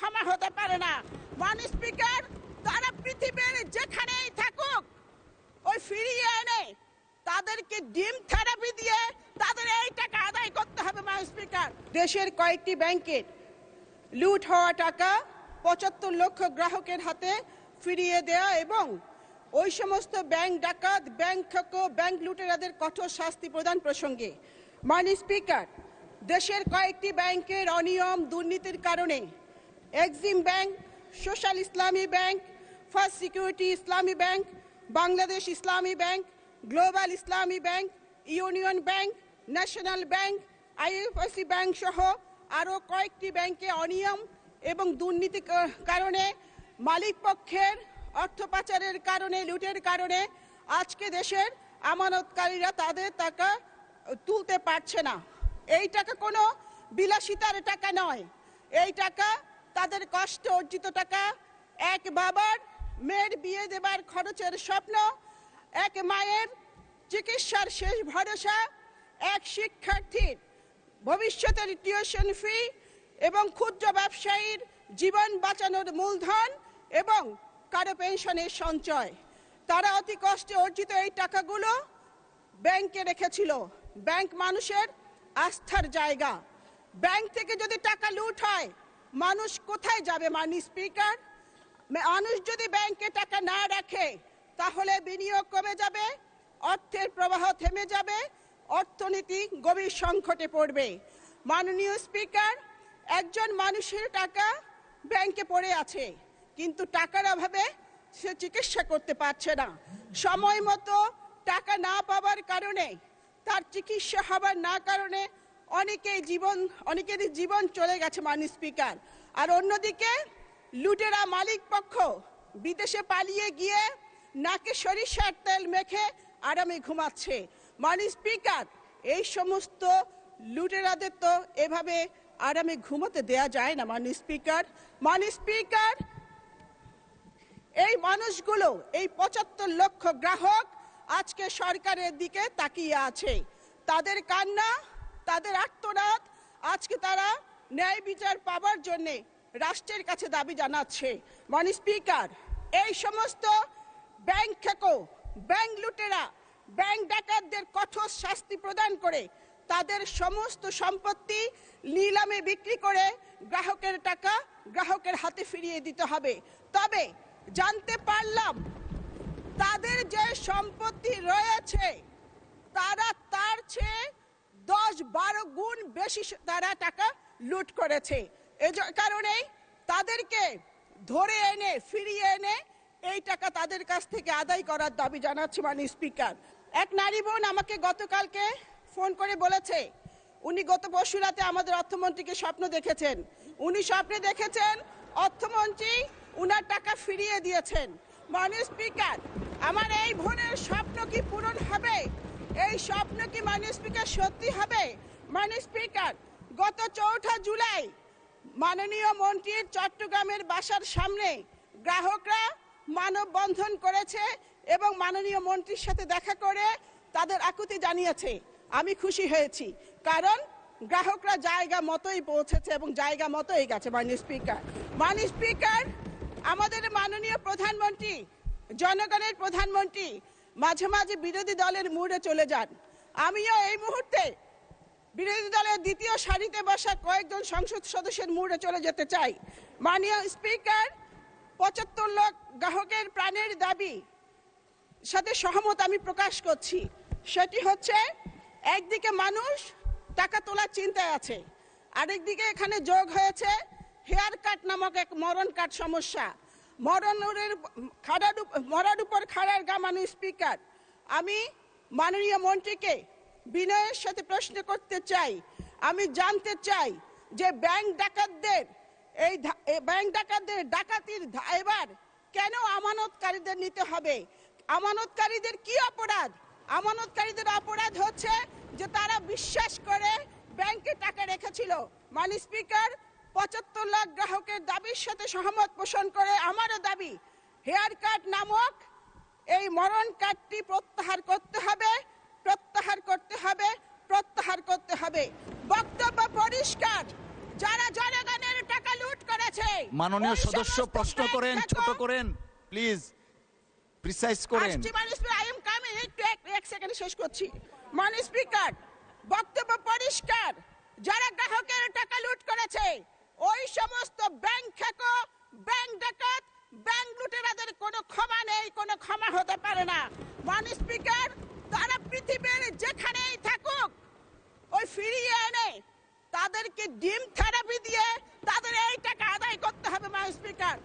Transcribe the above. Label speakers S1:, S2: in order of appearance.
S1: ক্ষমা হতে পারে না। মাননীয় স্পিকার, তারা পৃথিবীর যেখানেই থাকুক ওই ফিরিয়ে এনে তাদেরকে ডিম থেরাপি দিয়ে তাদের এই টাকা আদায় করতে হবে। মাননীয় স্পিকার, দেশের কয়েকটি ব্যাংকের লুট হওয়া টাকা ৭৫ লক্ষ গ্রাহকের হাতে ফিরিয়ে দেয়া এবং ওই সমস্ত ব্যাংক ডাকাত, ব্যাংক লুটেরাদের কঠোর শাস্তি প্রদান প্রসঙ্গে মাননীয় স্পিকার, দেশের কয়েকটি ব্যাংকের অনিয়ম দুর্নীতির কারণে এক্সিম ব্যাংক, সোশ্যাল ইসলামী ব্যাংক, ফার্স্ট সিকিউরিটি ইসলামী ব্যাংক, বাংলাদেশ ইসলামী ব্যাংক, গ্লোবাল ইসলামী bank, union bank, national bank, IFIC bank সহ আরও কয়েকটি ব্যাংকে অনিয়ম এবং দুর্নীতির কারণে মালিক পক্ষের অর্থ পাচারের কারণে, লুটের কারণে আজকে দেশের আমানতকারীরা তাদের টাকা তুলতে পারছে না। এই টাকা কোনো বিলাসিতার টাকা নয়, এই টাকা তাদের কষ্ট অর্জিত টাকা। এক বাবার মেয়ের বিয়ে দেবার খরচের স্বপ্ন, এক মায়ের চিকিৎসার শেষ ভরসা, এক শিক্ষার্থীর ভবিষ্যতের টিউশন ফি এবং ক্ষুদ্র ব্যবসায়ীর জীবন বাঁচানোর মূলধন এবং কারো পেনশনের সঞ্চয়। তারা অতি কষ্টে অর্জিত এই টাকাগুলো ব্যাংকে রেখেছিল। ব্যাংক মানুষের আস্থার জায়গা। ব্যাংক থেকে যদি টাকা লুট হয়, মানুষ কোথায় যাবে? মাননীয় স্পিকার, মানুষ যদি ব্যাংকে টাকা না রাখে তাহলে বিনিয়োগ কমে যাবে, অর্থের প্রবাহ থেমে যাবে, অর্থনীতি গভীর সংকটে পড়বে। মাননীয় স্পিকার, একজন মানুষের টাকা ব্যাংকে পড়ে আছে, কিন্তু টাকার অভাবে সে চিকিৎসা করতে পারছে না। সময় মতো টাকা না পাওয়ার কারণে, তার চিকিৎসা হবার না কারণে অনেকেরই জীবন চলে গেছে। মাননীয় স্পিকার, আর অন্যদিকে লুটেরা মালিক পক্ষ বিদেশে পালিয়ে গিয়ে নাকে সরিষার তেল মেখে আরামে ঘুমাচ্ছে। মাননীয় স্পিকার, এই সমস্ত লুটেরাদের তো এভাবে আরামে ঘুমাতে দেয়া যায় না। মাননীয় স্পিকার, এই মানুষগুলো, এই ৭৫ লক্ষ গ্রাহক আজকে সরকারের দিকে তাকিয়ে আছে। তাদের কান্না, তাদের আর্তনাদ, আজকে তারা ন্যায় বিচার পাবার জন্য রাষ্ট্রের কাছে দাবি জানাচ্ছে। মাননীয় স্পিকার, এই সমস্ত ব্যাংক লুটেরা, ব্যাংক ডাকাতদের কঠোর শাস্তি প্রদান করে তাদের সমস্ত সম্পত্তি নিলামে বিক্রি করে গ্রাহকের টাকা গ্রাহকের হাতে ফিরিয়ে দিতে হবে। তবে জানতে পারলাম তাদের যে সম্পত্তি রয়েছে তারা তার চেয়ে ১০-১২ গুণ বেশি তারা টাকা লুট করেছে। এই কারণেই তাদেরকে ধরে এনে ফিরিয়ে এনে এই টাকা তাদের কাছ থেকে আদায় করার দাবি জানাচ্ছি। মাননীয় স্পিকার, এক নারী বোন আমাকে গতকালকে ফোন করে বলেছে উনি গত পরশু রাতে আমাদের অর্থমন্ত্রীকে স্বপ্ন দেখেছেন। উনি স্বপ্নে দেখেছেন অর্থমন্ত্রী উনার টাকা ফিরিয়ে দিয়েছেন। মাননীয় স্পিকার, আমার এই বোনের স্বপ্ন কি পূরণ হবে? এই স্বপ্ন কি মাননীয় স্পিকার সত্যি হবে? মাননীয় স্পিকার, গত ৪ঠা জুলাই মাননীয় মন্ত্রীর চট্টগ্রামের বাসার সামনে গ্রাহকরা মানববন্ধন করেছে এবং মাননীয় মন্ত্রীর সাথে দেখা করে তাদের আকুতি জানিয়েছে। আমি খুশি হয়েছি, কারণ গ্রাহকরা জায়গা মতোই পৌঁছেছে এবং জায়গা মতোই গেছে। মাননীয় স্পিকার, আমাদের মাননীয় প্রধানমন্ত্রী, জনগণের প্রধানমন্ত্রী মাঝে মাঝে বিরোধী দলের মুডে চলে যান। আমিও এই মুহূর্তে বিরোধী দলের দ্বিতীয় সারিতে বসা কয়েকজন সংসদ সদস্যের মুডে চলে যেতে চাই। মাননীয় স্পিকার, ৭৫ লাখ গ্রাহকের প্রাণের দাবি সাথে সহমত আমি প্রকাশ করছি। সেটি হচ্ছে, একদিকে মানুষ টাকা তোলার চিন্তায় আছে, আরেকদিকে এখানে যোগ হয়েছে হেয়ার কাট নামক এক মরণ কাট সমস্যা। মরার উপর খাড়ার গা। মাননীয় স্পিকার, আমি মাননীয় মন্ত্রীকে বিনয়ের সাথে প্রশ্ন করতে চাই, আমি জানতে চাই যে ব্যাংক ডাকাতদের ডাকাতির এবার কেন আমানতকারীদের নিতে হবে? আমানতকারীদের কি অপরাধ? আমানতকারীদের অপরাধ হচ্ছে যে তারা বিশ্বাস করে ব্যাংকে টাকা রেখেছিল। মাননীয় স্পিকার, ৭৫ লাখ গ্রাহকের দাবির সাথে সহমত পোষণ করে আমারও দাবি, হেয়ার কাট নামক এই মরণ কাটটি প্রত্যাহার করতে হবে। বক্তব্য পরিষ্কার, যারা জনগণের টাকা লুট করেছে
S2: মাননীয়
S1: ওই
S2: সদস্য
S1: সমস্ত
S2: প্রশ্ন
S1: ব্যাংক
S2: করেন,
S1: থেকে-
S2: ছোট করেন প্লিজ, প্রিসাইজ করেন।
S1: আই এম কামিং, একটু এক সেকেন্ড শেষ করছি। মাননীয় স্পিকার, বক্তব্য পরিষ্কার, যারা গ্রাহকের টাকা লুট করেছে ওই সমস্ত ব্যাংক থেকে ব্যাংক ডাকাত, ব্যাংক লুটেরাদের কোনো ক্ষমা নেই, কোনো ক্ষমা হতে পারে না। মাননীয় স্পিকার, তারা পৃথিবীর যেখানেই থাকুক ওই ফিরিয়ে এনে তাদেরকে ডিম থেরাপি দিয়ে তাদের এই টাকা আদায় করতে হবে। মাননীয় স্পিকার,